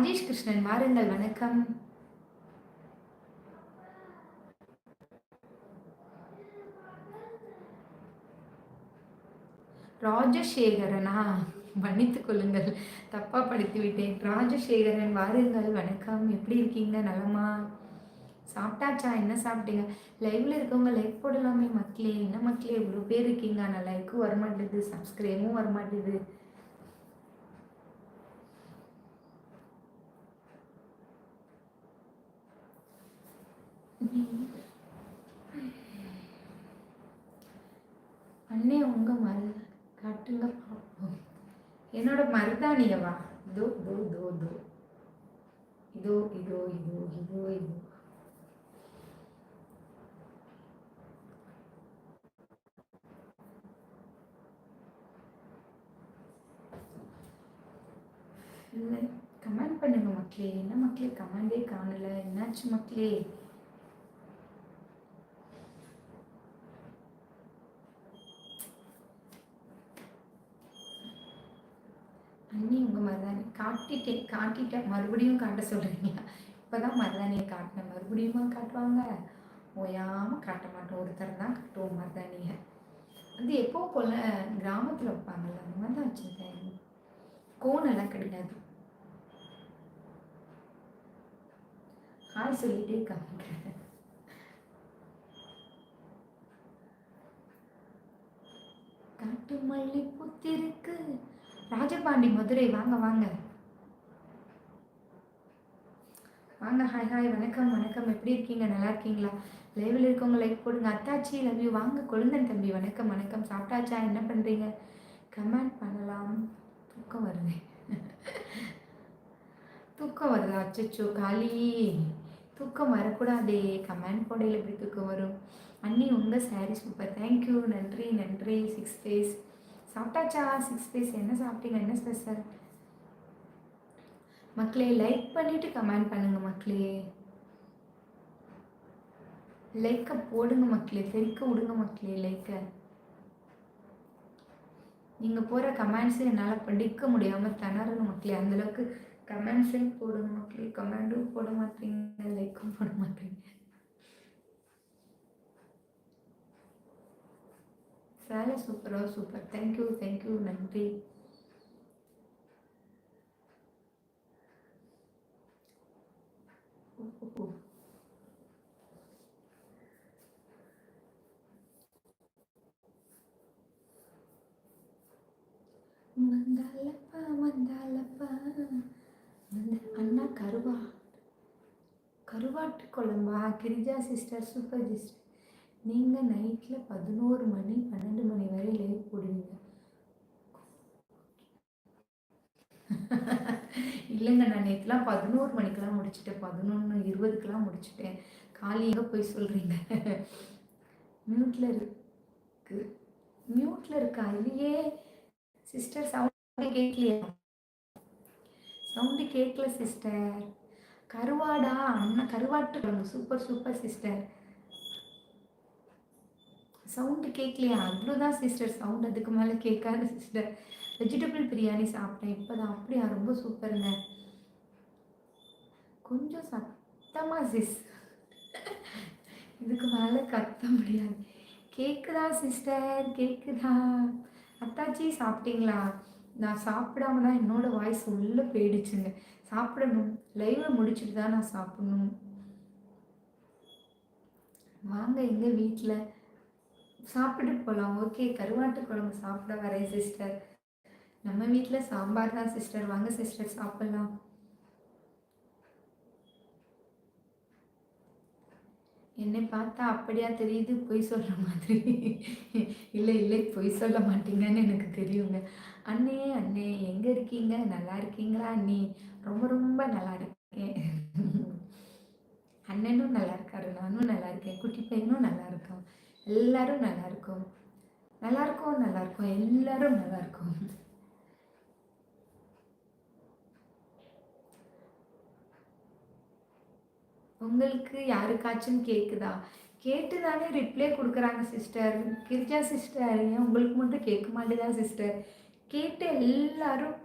ராஜேஷ் கிருஷ்ணன் வாருங்கள், வணக்கம். ராஜசேகரனா? மன்னித்துக் கொள்ளுங்கள், தப்பா படித்து விட்டேன். ராஜசேகரன் வாருங்கள், வணக்கம். எப்படி இருக்கீங்க? நலமா? சாப்பிட்டாச்சா? என்ன சாப்பிட்டீங்க? லைவ்ல இருக்கவங்க லைக் போடலாமே மக்களே. என்ன மக்களே இவ்வளோ பேர் இருக்கீங்க, ஆனால் லைக்கும் வரமாட்டேது, சப்ஸ்கிரைபும் வரமாட்டேது. அண்ணே உங்க மரு காட்டுங்க பார்ப்போம். என்னோட மருதாணியவா? இதோ இதோ இதோ இதோ இதோ இதோ இதோ இதோ இதோ. இல்லை, கமெண்ட் பண்ணுங்க மக்களே. என்ன மக்களே கமெண்டே காணல, என்னாச்சு மக்களே? அண்ணி உங்கள் மருதாணி காட்டிட்டேன் மறுபடியும் காட்ட சொல்கிறீங்களா? இப்போ தான் மருதாணியை காட்டினேன், மறுபடியுமா காட்டுவாங்க? ஓயாமல் காட்ட மாட்டோம், ஒருத்தர் தான் காட்டுவோம் மருதாணியை. அது எப்போ போல் கிராமத்தில் வைப்பாங்கல்ல, அந்த மாதிரி தான் வச்சுருக்கேன். கோனெல்லாம் கிடையாது. ஹாய் சொல்லிட்டே காமிக்கிறேன். காட்டு மல்லி பூத்திருக்கு. ராஜபாண்டி மதுரை, வாங்க வாங்க வாங்க. ஹாய் ஹாய், வணக்கம் வணக்கம். எப்படி இருக்கீங்க? நல்லா இருக்கீங்களா? லைவில் இருக்கவங்க லைக் போடுங்க. அத்தாச்சி லவ் யூ. வாங்க கொழுந்தன் தம்பி, வணக்கம் வணக்கம். சாப்பிட்டாச்சா? என்ன பண்ணுறீங்க? கமெண்ட் பண்ணலாம். தூக்கம் வருது. தூக்கம் வருதா? அச்சோ காலி, தூக்கம் வரக்கூடாதே. கமெண்ட் போடையில் எப்படி தூக்கம் வரும்? அண்ணி உங்கள் சாரீ சூப்பர், தேங்க்யூ, நன்றி நன்றி. 6 days சாப்பிட்டாச்சா? 6 days என்ன சாப்பிட்டீங்க? என்ன ஸ்பெஷல்? மக்களே லைக் பண்ணிட்டு கமெண்ட் பண்ணுங்க மக்களே. லைக்கை போடுங்க மக்களே, தெரிக்க விடுங்க மக்களே லைக்கை. நீங்கள் போகிற கமெண்ட்ஸு என்னால் படிக்க முடியாமல் திணறணும் மக்களே. அந்தளவுக்கு கமெண்ட்ஸே போடுங்க மக்களே. கமெண்டும் போட மாட்டீங்க, லைக்கும் போட மாட்டீங்க. சேலை சூப்பரா? சூப்பர், தேங்க்யூ தேங்க்யூ, நன்றி. வந்தாலப்பா வந்தாலப்பா அண்ணா கருவாட்டு குழம்பா? Girija sister super sister. நீங்கள் நைட்டில் 11 மணி 12 மணி வரை லைவ் போடுவீங்க? இல்லைங்க, நான் நேற்றுலாம் 11 மணிக்கெலாம் முடிச்சுட்டேன், 11:20க்கெலாம் முடிச்சுட்டேன். காலையில் போய் சொல்கிறீங்க. மியூட்டில் இருக்கா? இல்லையே சிஸ்டர், சவுண்டு கேட்கலையா? சவுண்டு கேட்கல சிஸ்டர். கருவாடா? அண்ணா கருவாட்டு குழம்பு சூப்பர் சூப்பர் சிஸ்டர். சவுண்டு கேட்கலையா? அவ்வளோதான் சிஸ்டர், சவுண்ட் அதுக்கு மேலே கேட்காது சிஸ்டர். வெஜிடபிள் பிரியாணி சாப்பிட்டேன் இப்போ தான். அப்படியா? ரொம்ப சூப்பருங்க. கொஞ்சம் சத்தமாக சிஸ், இதுக்கு மேலே கத்த முடியாது. கேட்குதா சிஸ்டர்? கேட்குதா? அத்தாச்சி சாப்பிட்டீங்களா? நான் சாப்பிடாம தான் என்னோடய வாய்ஸ் உள்ளே போயிடுச்சுங்க. சாப்பிடணும், லைவில் முடிச்சுட்டு தான் நான் சாப்பிடணும். வாங்க எங்கள் வீட்டில் சாப்பிட்டு போகலாம். ஓகே, கருவாட்டு குழம்பு சாப்பிட வரேன் சிஸ்டர். நம்ம வீட்டில் சாம்பார் தான் சிஸ்டர். வாங்க சிஸ்டர் சாப்பிட்லாம். என்னை பார்த்தா அப்படியா தெரியுது? பொய் சொல்கிற மாதிரி. இல்லை இல்லை, பொய் சொல்ல மாட்டீங்கன்னு எனக்கு தெரியுங்க. அண்ணே அண்ணே எங்கே இருக்கீங்க? நல்லா இருக்கீங்களா அண்ணி? ரொம்ப ரொம்ப நல்லா இருக்கேன். அண்ணனும் நல்லா இருக்காரு, நானும் நல்லா இருக்கேன், குட்டி பையனும் நல்லா இருக்கான். எல்லாரும் நல்லா இருக்கும், நல்லா இருக்கும், நல்லா இருக்கும், எல்லாரும் நல்லா இருக்கும். உங்களுக்கு யாருக்காச்சும் கேட்குதா? கேட்டு தானே ரிப்ளை கொடுக்குறாங்க சிஸ்டர். கிரிஜா சிஸ்டர், ஏன் உங்களுக்கு மட்டும் கேட்க மாட்டேதா சிஸ்டர்? கேட்டு எல்லாரும்